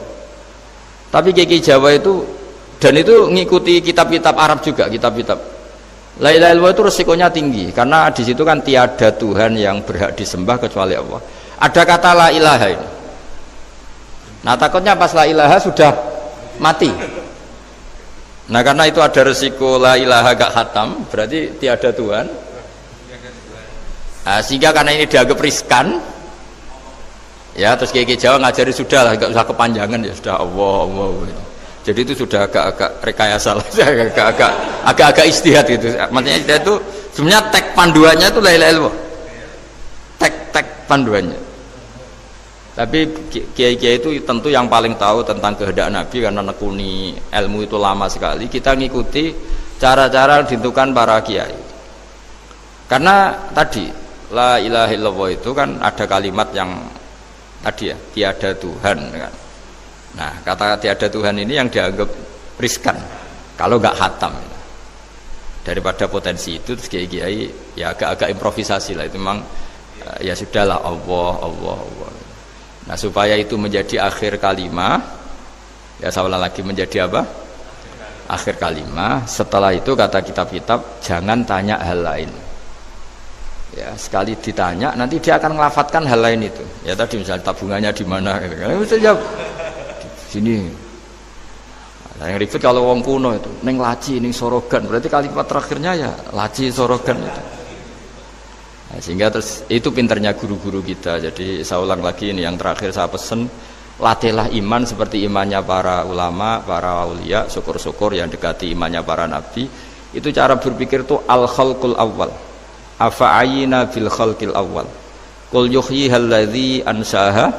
Tapi Kiai Jawa itu, dan itu ngikuti kitab-kitab Arab juga, kitab-kitab. La ilaha illallah itu resikonya tinggi karena di situ kan tiada Tuhan yang berhak disembah kecuali Allah. Ada kata la ilaha ini. Nah takutnya pas la ilaha sudah mati. Nah karena itu ada resiko la ilaha gak khatam, berarti tiada Tuhan. Nah, sehingga karena ini dianggap riskan, ya terus Kiai Jawa ngajari sudah lah, gak usah kepanjangan ya sudah Allah. Jadi itu sudah agak-agak rekayasa lah, agak-agak istihad gitu. Maksudnya istihad itu sebenarnya teks panduannya itu la ilaha illallah. Teks panduannya. Tapi kiai-kiai itu tentu yang paling tahu tentang kehendak Nabi karena nekuni ilmu itu lama sekali. Kita ngikuti cara-cara ditentukan para kiai. Karena tadi la ilaha illallah itu kan ada kalimat yang tadi ya, tiada Tuhan kan. Nah, kata tiada Tuhan ini yang dianggap riskan kalau nggak khatam. Daripada potensi itu terus kiai-kiai ya agak-agak improvisasi lah, itu memang ya sudahlah Allah. Nah supaya itu menjadi akhir kalimah, ya saya ulang lagi menjadi apa? Akhir kalimah. Setelah itu kata kitab-kitab jangan tanya hal lain. Ya sekali ditanya nanti dia akan ngelafatkan hal lain itu. Ya tadi misalnya tabungannya di mana? Gitu. Bisa jawab di sini. Nah, yang ribet kalau wong kuno itu neng laci, neng sorogan. Berarti kalimat terakhirnya ya laci sorogan itu. Nah, sehingga terus itu pinternya guru-guru kita. Jadi saya ulang lagi ini yang terakhir saya pesen, latihlah iman seperti imannya para ulama, para aulia, syukur-syukur yang dekati imannya para nabi. Itu cara berpikir itu al-khalqul awal. Afa'ayina bil khalqil awal. Qul yuhyihal ladzi anshaha.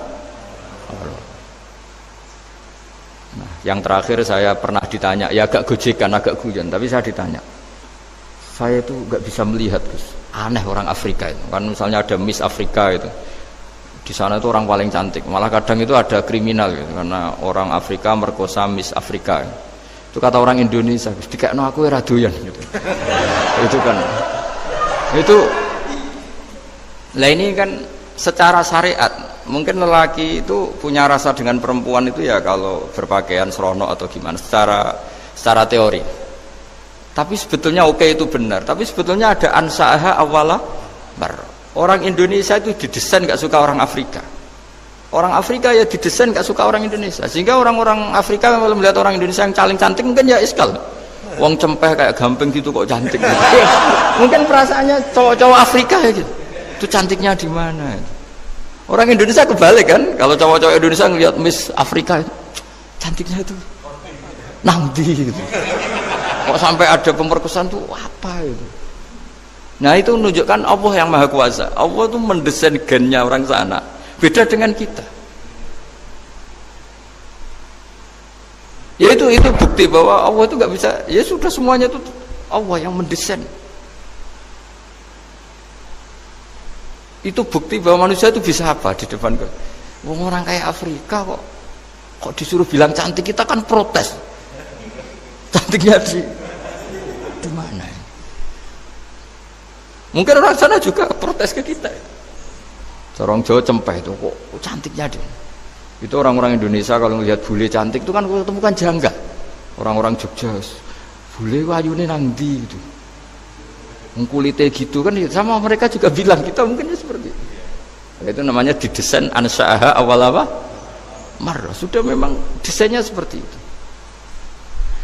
Nah, yang terakhir saya pernah ditanya, ya agak gojekan, agak guyon, tapi saya ditanya. Saya itu enggak bisa melihat, Gus. Aneh orang Afrika itu kan, misalnya ada Miss Afrika itu di sana itu orang paling cantik, malah kadang itu ada kriminal gitu, karena orang Afrika merkosa Miss Afrika itu kata orang Indonesia dikekno aku ora doyan gitu. Itu kan itu lah, ini kan secara syariat mungkin lelaki itu punya rasa dengan perempuan itu ya kalau berpakaian serono atau gimana secara teori. Tapi sebetulnya itu benar. Tapi sebetulnya ada ansaaha awala bar. Orang Indonesia itu didesain gak suka orang Afrika. Orang Afrika ya didesain gak suka orang Indonesia. Sehingga orang-orang Afrika kalau melihat orang Indonesia yang paling cantik mungkin ya iskal. Wong cempeh kayak gampang gitu kok cantik. Gitu. Mungkin perasaannya cowok-cowok Afrika ya gitu. Itu cantiknya di mana? Orang Indonesia kebalik kan? Kalau cowok-cowok Indonesia ngelihat Miss Afrika itu cantiknya itu nangdi gitu. Kok sampai ada pemerkosaan tuh apa itu? Nah itu menunjukkan Allah yang Maha Kuasa. Allah tuh mendesain gennya orang sana. Beda dengan kita. Ya itu bukti bahwa Allah itu nggak bisa. Ya sudah semuanya itu Allah yang mendesain. Itu bukti bahwa manusia itu bisa apa di depan orang kayak Afrika kok disuruh bilang cantik, kita kan protes. Cantiknya di mana? Mungkin orang sana juga protes ke kita. Orang Jawa cempeh itu kok cantiknya dia. Itu orang-orang Indonesia kalau melihat bule cantik itu kan bukan janggal. Orang-orang Jogja, bule wayune nang ndi gitu. Kulitnya gitu kan sama mereka juga bilang kita mungkin seperti itu. Itu namanya didesain ansaaha awal apa? Marrah. Sudah memang desainnya seperti itu.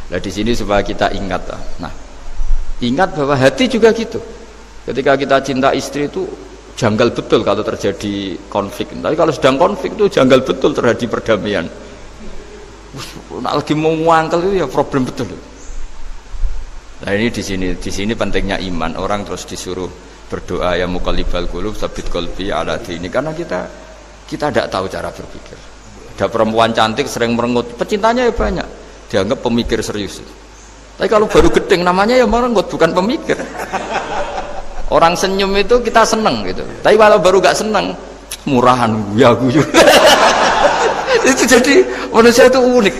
Nah di sini supaya kita ingat, nah ingat bahwa hati juga gitu. Ketika kita cinta istri itu janggal betul kalau terjadi konflik. Tapi kalau sedang konflik itu janggal betul terjadi perdamaian. Nak lagi mau ngangkel itu ya problem betul. Nah ini di sini pentingnya iman. Orang terus disuruh berdoa ya muqallibal qulub tsabbit qalbi ala dini, karena kita Kita tidak tahu cara berpikir. Ada perempuan cantik sering merengut, pecintanya ya banyak, dianggap pemikir serius. Tapi kalau baru gedeng namanya ya merengut, bukan pemikir. Orang senyum itu kita seneng gitu. Tapi kalau baru gak seneng, murahan ya guyu. Itu jadi manusia itu unik.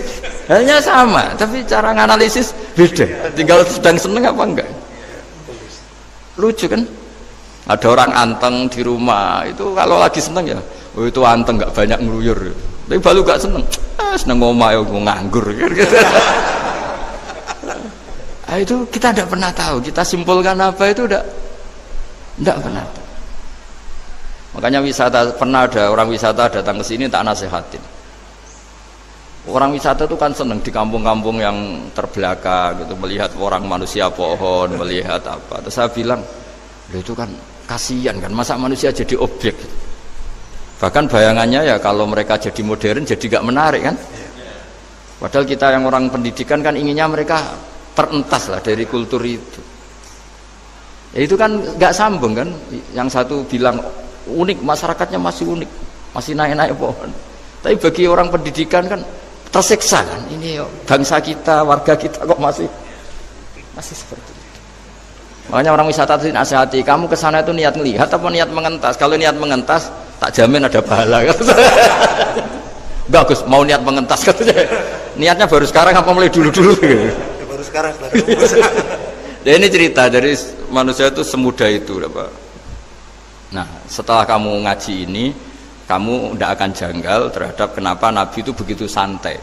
Hanya sama, tapi cara nganalisis beda. Tinggal sedang seneng apa enggak. Lucu kan? Ada orang anteng di rumah itu kalau lagi seneng ya, oh itu anteng nggak banyak ngeluyur. Tapi baru nggak seneng, seneng ngomah ya nganggur. Nah, itu kita tidak pernah tahu. Kita simpulkan apa itu tidak pernah tahu. Makanya wisata, pernah ada orang wisata datang ke sini tak nasihatin. Orang wisata itu kan seneng di kampung-kampung yang terbelakang gitu, melihat orang manusia pohon, melihat apa. Terus saya bilang, itu kan kasihan kan, masa manusia jadi objek. Bahkan bayangannya ya kalau mereka jadi modern jadi gak menarik kan. Padahal kita yang orang pendidikan kan inginnya mereka terentas lah dari kultur itu. Ya itu kan gak sambung kan. Yang satu bilang unik, masyarakatnya masih unik, masih naik-naik pohon. Tapi bagi orang pendidikan kan tersiksa kan. Ini bangsa kita, warga kita kok masih seperti itu. Makanya orang wisata itu nasihati, kamu kesana itu niat melihat apa niat mengentas? Kalau niat mengentas, tak jamin ada pahala. Bagus, mau niat mengentas katanya. Niatnya baru sekarang apa mulai dulu-dulu? Baru sekarang. Ya ini cerita dari manusia itu semudah itu, Pak. Nah, setelah kamu ngaji ini, kamu tidak akan janggal terhadap kenapa Nabi itu begitu santai.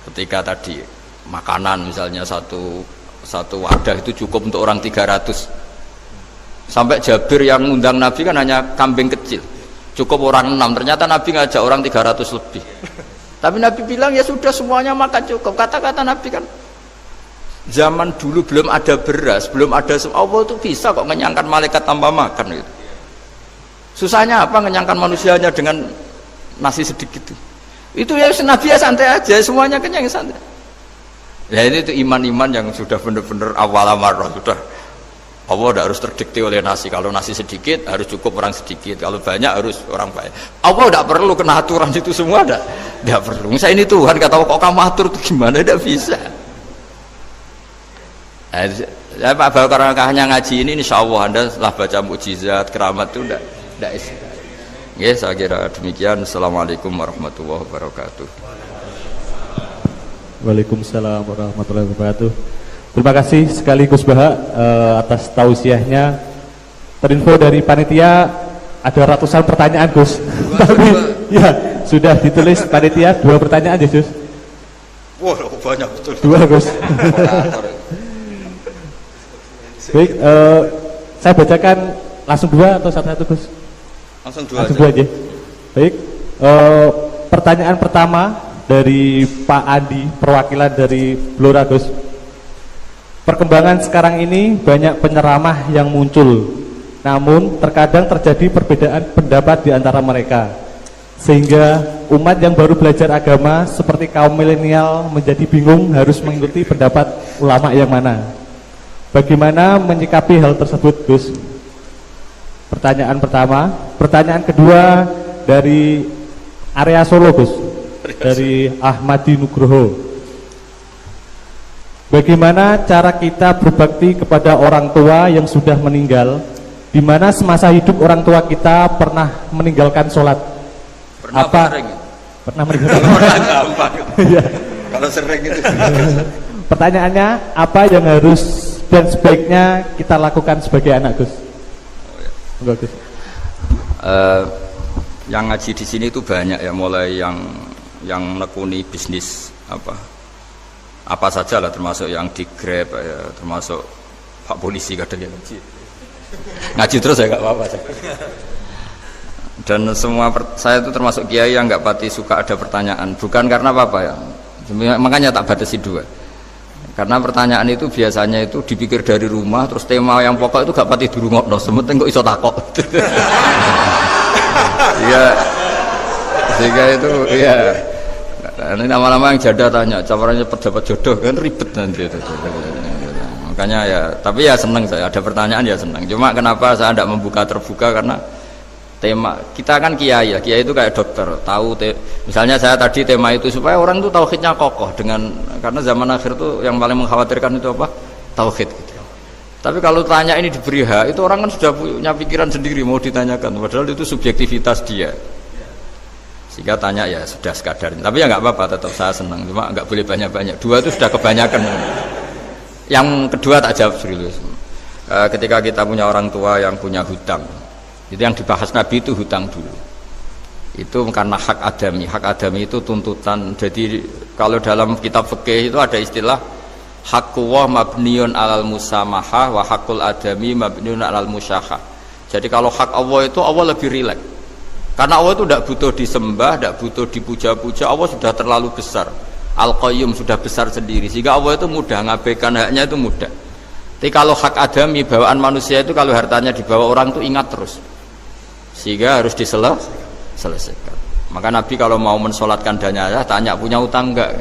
Ketika tadi makanan misalnya satu wadah itu cukup untuk orang 300. Sampai Jabir yang ngundang Nabi kan hanya kambing kecil, cukup orang 6. Ternyata Nabi ngajak orang 300 lebih. Tapi Nabi bilang ya sudah semuanya makan cukup. Kata-kata Nabi kan, zaman dulu belum ada beras, belum ada Allah itu bisa kok mengenyangkan malaikat tanpa makan gitu. Susahnya apa mengenyangkan manusianya dengan nasi sedikit itu ya Nabi ya santai aja, semuanya kenyang santai. Ya ini itu iman-iman yang sudah benar-benar awal amarah, sudah Allah tidak harus terdikte oleh nasi. Kalau nasi sedikit harus cukup orang sedikit, kalau banyak harus orang banyak. Allah tidak perlu kena aturan itu semua, tidak perlu. Misalnya ini Tuhan kata kok kamu atur itu gimana, tidak bisa. Ya Pak, karena hanya ngaji ini insya Allah Anda setelah baca mukjizat keramat itu tidak istilah. Ya saya kira demikian. Assalamualaikum warahmatullahi wabarakatuh. Waalaikumsalam warahmatullahi wabarakatuh. Terima kasih sekali Gus Baha atas tausiahnya. Terinfo dari panitia ada ratusan pertanyaan Gus. Tapi ya sudah ditulis panitia 2 pertanyaan ya Gus. Wah banyak betul. 2 Gus. Baik, saya bacakan langsung 2 atau satu-satu Gus? Langsung 2 aja. Baik, pertanyaan pertama dari Pak Andi, perwakilan dari Blora Gus. Perkembangan sekarang ini banyak penceramah yang muncul, namun terkadang terjadi perbedaan pendapat di antara mereka, sehingga umat yang baru belajar agama seperti kaum milenial menjadi bingung harus mengikuti pendapat ulama yang mana. Bagaimana menyikapi hal tersebut Gus? Pertanyaan pertama. Pertanyaan kedua dari area Solo Gus, dari Ahmadi Nugroho. Bagaimana cara kita berbakti kepada orang tua yang sudah meninggal, di mana semasa hidup orang tua kita pernah meninggalkan sholat? Pernah meninggalkan sholat? Ya. Kalau sering itu. Pertanyaannya, apa yang harus dan sebaiknya kita lakukan sebagai anak Gus? Enggak Gus. Yang ngaji di sini itu banyak ya, mulai yang nekuni bisnis apa saja lah, termasuk yang di Grab ya, termasuk Pak Polisi kadang yang ngaji terus ya nggak apa-apa. Dan semua saya itu termasuk kiai yang nggak pati suka ada pertanyaan, bukan karena apa-apa ya, makanya tak batasi 2. Karena pertanyaan itu biasanya itu dipikir dari rumah, terus tema yang pokok itu gak pati dirungokno, sementing kok iso takok. Iya, sehingga itu ya. Ini lama-lama yang janda tanya, caranya pendapat jodoh kan ribet nanti itu. Makanya ya, tapi ya seneng saya ada pertanyaan ya seneng. Cuma kenapa saya tidak membuka terbuka, karena tema kita kan kiai ya, kiai itu kayak dokter, tahu misalnya saya tadi tema itu supaya orang itu tauhidnya kokoh karena zaman akhir itu yang paling mengkhawatirkan itu apa? Tauhid gitu. Tapi kalau tanya ini diberi hak, itu orang kan sudah punya pikiran sendiri mau ditanyakan, padahal itu subjektivitas dia. Sehingga tanya ya sudah sekadar. Tapi ya nggak apa-apa, tetap saya senang. Cuma nggak boleh banyak-banyak. 2 itu sudah kebanyakan. Yang kedua tak jawab serius. Ketika kita punya orang tua yang punya hutang, itu yang dibahas Nabi itu hutang dulu. Itu karena hak adami. Hak adami itu tuntutan. Jadi kalau dalam kitab fikih itu ada istilah haqqullah mabniun alal musamahah wa haqqul adami mabniun alal musyahah. Jadi kalau hak Allah itu Allah lebih rileks. Karena Allah itu tidak butuh disembah, tidak butuh dipuja-puja. Allah sudah terlalu besar. Al-Qayyum sudah besar sendiri. Sehingga Allah itu mudah, ngabaikan haknya itu mudah. Tapi kalau hak adami, bawaan manusia itu kalau hartanya dibawa orang itu ingat terus. Sehingga harus diselesaikan. Maka Nabi kalau mau mensolatkan jenazah tanya punya utang enggak.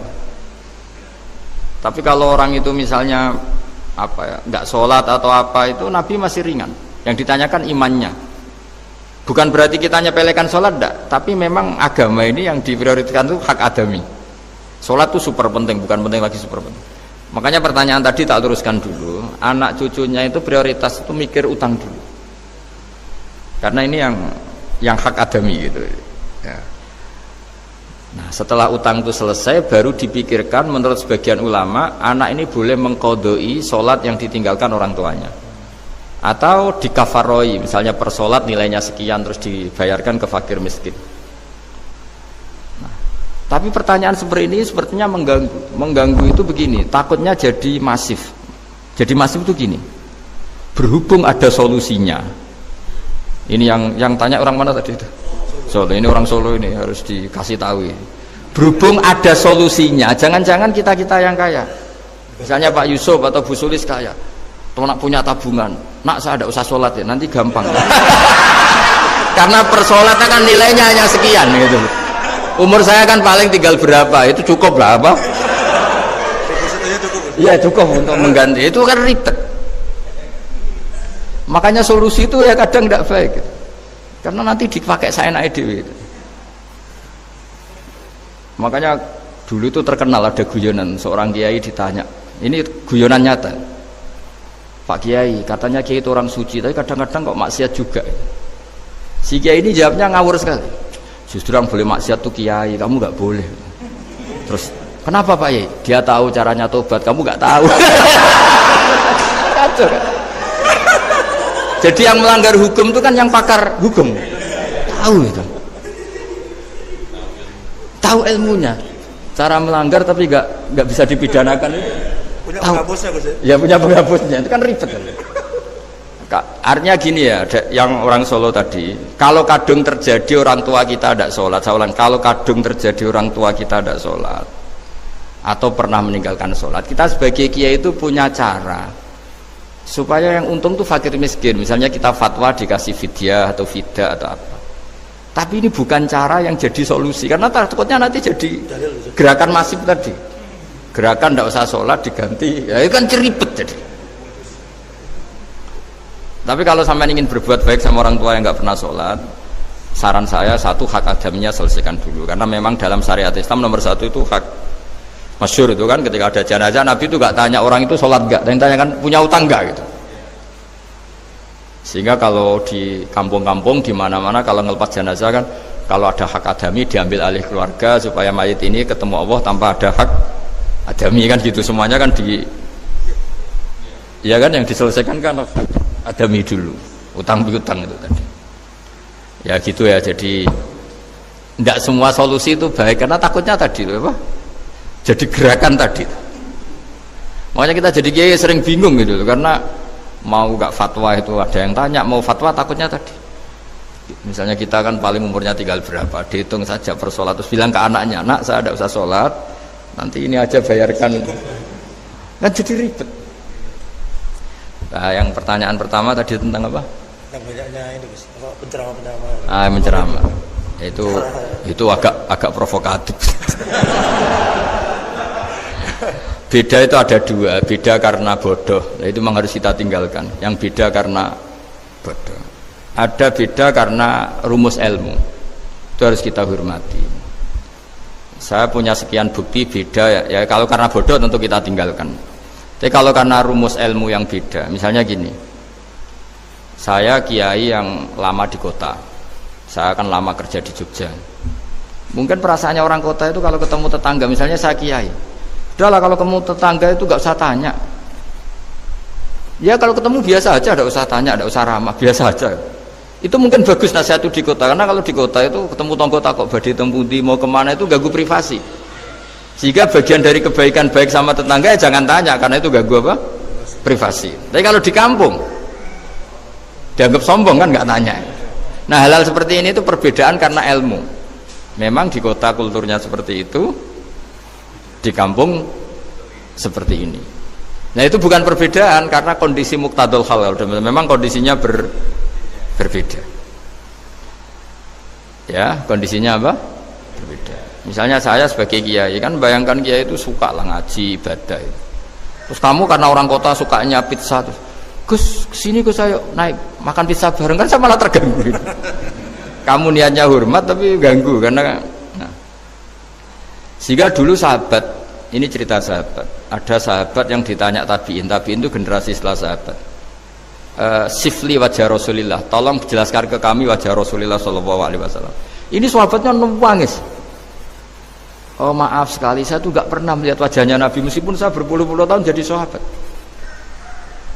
Tapi kalau orang itu misalnya enggak sholat atau apa itu Nabi masih ringan. Yang ditanyakan imannya. Bukan berarti kita nyepelekan sholat enggak, tapi memang agama ini yang diprioritaskan itu hak adami. Sholat itu super penting, bukan penting lagi super penting. Makanya pertanyaan tadi tak teruskan dulu. Anak cucunya itu prioritas itu mikir utang dulu. Karena ini yang hak adami gitu. Ya. Nah setelah utang itu selesai, baru dipikirkan menurut sebagian ulama anak ini boleh mengqodoi sholat yang ditinggalkan orang tuanya. Atau dikafaroi, misalnya per sholat nilainya sekian terus dibayarkan ke fakir miskin. Nah, tapi pertanyaan seperti ini sepertinya mengganggu itu begini, takutnya jadi masif. Jadi masif itu gini, berhubung ada solusinya. Ini yang tanya orang mana tadi itu? Solo, ini orang Solo ini harus dikasih tahu. Berhubung ada solusinya, jangan-jangan kita yang kaya. Misalnya Pak Yusuf atau Bu Sulis kaya. Nak punya tabungan, nak saya ada usah sholat ya, nanti gampang. Karena persolatnya kan nilainya hanya sekian gitu. Umur saya kan paling tinggal berapa, itu cukup lah apa? Iya cukup untuk mengganti, itu kan ribet. Makanya solusi itu ya kadang tidak baik, karena nanti dipakai saya naik dewi. Makanya dulu itu terkenal ada guyonan seorang kiai ditanya, ini guyonan nyata. Pak Kiai, katanya Kiai itu orang suci, tapi kadang-kadang kok maksiat juga. Si Kiai ini jawabnya ngawur sekali. Justru yang boleh maksiat tuh Kiai, kamu nggak boleh. Terus, kenapa Pak Kiai? Dia tahu caranya tobat, kamu nggak tahu. Kacau kan? Jadi yang melanggar hukum itu kan yang pakar hukum. Tahu itu. Tahu ilmunya. Cara melanggar tapi nggak bisa dipidanakan itu. Punya penghapusnya Gus ya? Ya punya penghapusnya, itu kan ribet kan. Artinya gini ya, yang orang Solo tadi, kalau kadung terjadi orang tua kita tidak sholat, saya ulang, kalau kadung terjadi orang tua kita tidak sholat atau pernah meninggalkan sholat, kita sebagai kiai itu punya cara supaya yang untung tuh fakir miskin. Misalnya kita fatwa dikasih fidyah atau fidah atau apa, tapi ini bukan cara yang jadi solusi, karena takutnya nanti jadi gerakan masif tadi. Gerakan tidak usah sholat diganti, ya itu kan ceribet jadi. Tapi kalau sampai ingin berbuat baik sama orang tua yang nggak pernah sholat, saran saya satu, hak adaminya selesaikan dulu, karena memang dalam syariat Islam nomor 1 itu hak masyhur itu kan, ketika ada jenazah Nabi itu nggak tanya orang itu sholat nggak, tapi tanyakan punya utang nggak gitu. Sehingga kalau di kampung-kampung di mana-mana kalau ngelepas jenazah kan, kalau ada hak adami diambil alih keluarga supaya mayit ini ketemu Allah tanpa ada hak adami kan gitu, semuanya kan ya kan yang diselesaikan kan adami dulu, utang piutang itu tadi. Ya gitu ya, jadi tidak semua solusi itu baik karena takutnya tadi apa? Jadi gerakan tadi. Makanya kita jadi kiai sering bingung gitu karena mau gak fatwa itu ada yang tanya, mau fatwa takutnya tadi. Misalnya kita kan paling umurnya tinggal berapa, dihitung saja per sholat terus bilang ke anaknya, nak saya tidak usah sholat, nanti ini aja bayarkan, kan jadi ribet. Nah, yang pertanyaan pertama tadi tentang apa? Tentang banyaknya ini Gus, penceramah-penceramah. Menceramah. Itu agak provokatif. Beda itu ada dua, beda karena bodoh. Nah, itu memang harus kita tinggalkan. Yang beda karena bodoh. ada beda karena rumus ilmu. Itu harus kita hormati. Saya punya sekian bukti beda ya kalau karena bodoh tentu kita tinggalkan. Tapi kalau karena rumus ilmu yang beda, misalnya gini. Saya kiai yang lama di kota. Saya kan lama kerja di Jogja. Mungkin perasaannya orang kota itu kalau ketemu tetangga, misalnya saya kiai. Udahlah kalau ketemu tetangga itu gak usah tanya. Ya kalau ketemu biasa aja, tidak usah tanya, tidak usah ramah, biasa aja. Itu mungkin bagus nasihat itu di kota, karena kalau di kota itu ketemu tonggo takok badhe tempundi mau kemana itu ganggu privasi. Sehingga bagian dari kebaikan baik sama tetangga ya jangan tanya, karena itu ganggu apa? Privasi. Tapi kalau di kampung dianggap sombong kan nggak tanya. Nah hal-hal seperti ini itu perbedaan karena ilmu. Memang di kota kulturnya seperti itu, di kampung seperti ini. Nah itu bukan perbedaan karena kondisi muqtadul hal, memang kondisinya berbeda. Ya, kondisinya apa? Berbeda. Misalnya saya sebagai kiai kan bayangkan kiai itu suka lah ngaji ibadah. Terus kamu karena orang kota sukanya pizza, terus Gus kesini Gus ayo naik makan pizza bareng, kan saya malah terganggu. Kamu niatnya hormat tapi ganggu karena nah. Sehingga dulu sahabat, ini cerita sahabat, ada sahabat yang ditanya tabiin itu generasi setelah sahabat. Sifli wajah Rasulillah, tolong jelaskan ke kami wajah Rasulillah Shallallahu Alaihi Wasallam. Ini sahabatnya nangis. Oh maaf sekali, saya tuh gak pernah melihat wajahnya Nabi meskipun saya berpuluh-puluh tahun jadi sahabat.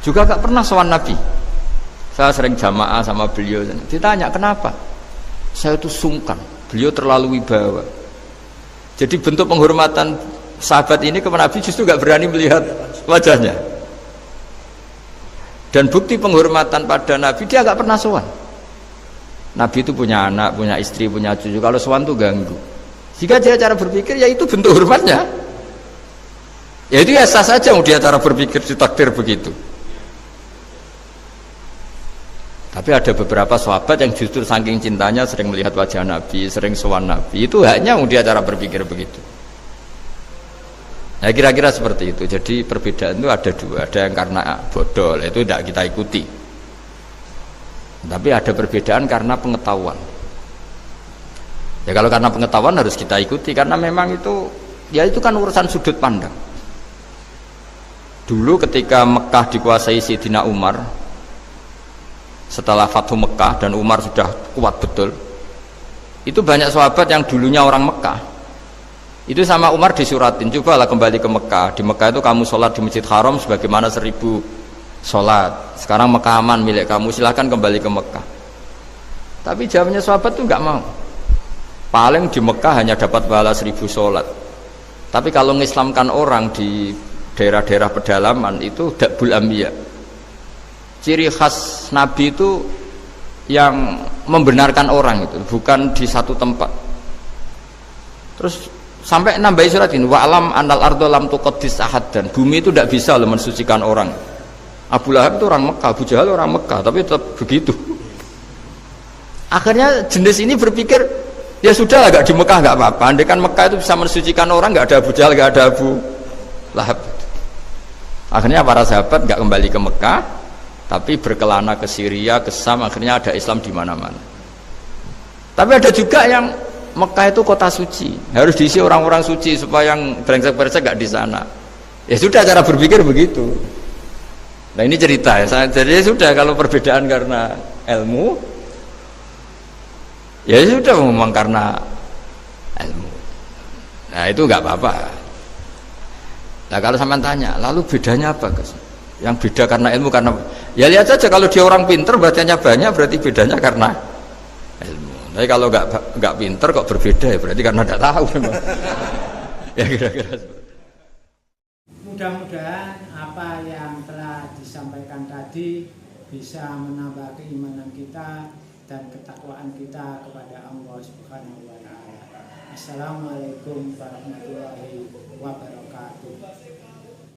Juga gak pernah sowan Nabi. Saya sering jamaah sama beliau. Ditanya kenapa? Saya itu sungkan. Beliau terlalu wibawa. Jadi bentuk penghormatan sahabat ini ke Nabi justru gak berani melihat wajahnya. Dan bukti penghormatan pada Nabi dia gak pernah sowan. Nabi itu punya anak, punya istri, punya cucu. Kalau sowan tuh ganggu. Jika dia cara berpikir ya itu bentuk hormatnya. Ya itu ya sah saja dia cara berpikir ditakdir begitu. Tapi ada beberapa sahabat yang justru saking cintanya sering melihat wajah Nabi, sering sowan Nabi. Itu hanya dia cara berpikir begitu. Nah kira-kira seperti itu. Jadi perbedaan itu ada dua. Ada yang karena bodoh, itu tidak kita ikuti. Tapi ada perbedaan karena pengetahuan. Ya kalau karena pengetahuan harus kita ikuti karena memang itu ya itu kan urusan sudut pandang. Dulu ketika Mekah dikuasai Sayyidina Umar, setelah Fathu Mekah dan Umar sudah kuat betul, itu banyak sahabat yang dulunya orang Mekah itu sama Umar disuratin, cobalah kembali ke Mekah. Di Mekah itu kamu sholat di Masjid Haram sebagaimana 1000 sholat. Sekarang Mekah aman milik kamu, silahkan kembali ke Mekah. Tapi jawabnya sahabat itu nggak mau. Paling di Mekah hanya dapat pahala 1000 sholat. Tapi kalau mengislamkan orang di daerah-daerah pedalaman itu dakbul ambiya. Ciri khas Nabi itu yang membenarkan orang itu, bukan di satu tempat. Terus sampai nambahi surat ini, wa alam anal ardo lam tuqaddis ahad, dan bumi itu tidak bisa loh mensucikan orang. Abu Lahab itu orang Mekah, Abu Jahal orang Mekah, tapi tetap begitu. Akhirnya jenis ini berpikir, ya sudah lah, gak di Mekah gak apa-apa. Andai kan Mekah itu bisa mensucikan orang, gak ada Abu Jahal, gak ada Abu Lahab. Akhirnya para sahabat gak kembali ke Mekah, tapi berkelana ke Syria, ke Sam. Akhirnya ada Islam di mana-mana. Tapi ada juga yang Mekah itu kota suci, harus diisi orang-orang suci supaya yang brengsek-brengsek gak di sana. Ya sudah, cara berpikir begitu. Nah ini cerita ya. Jadi sudah, kalau perbedaan karena ilmu, ya sudah memang karena ilmu. Nah itu nggak apa-apa. Nah kalau sampean tanya, lalu bedanya apa guys? Yang beda karena ilmu karena ya lihat saja, kalau dia orang pinter bacanya banyak berarti bedanya karena ilmu. Tapi kalau nggak pinter kok berbeda ya berarti karena nggak tahu memang. Ya kira-kira. Mudah-mudahan apa yang telah disampaikan tadi bisa menambah keimanan kita dan ketakwaan kita kepada Allah Subhanahu wa taala. Assalamualaikum warahmatullahi wabarakatuh.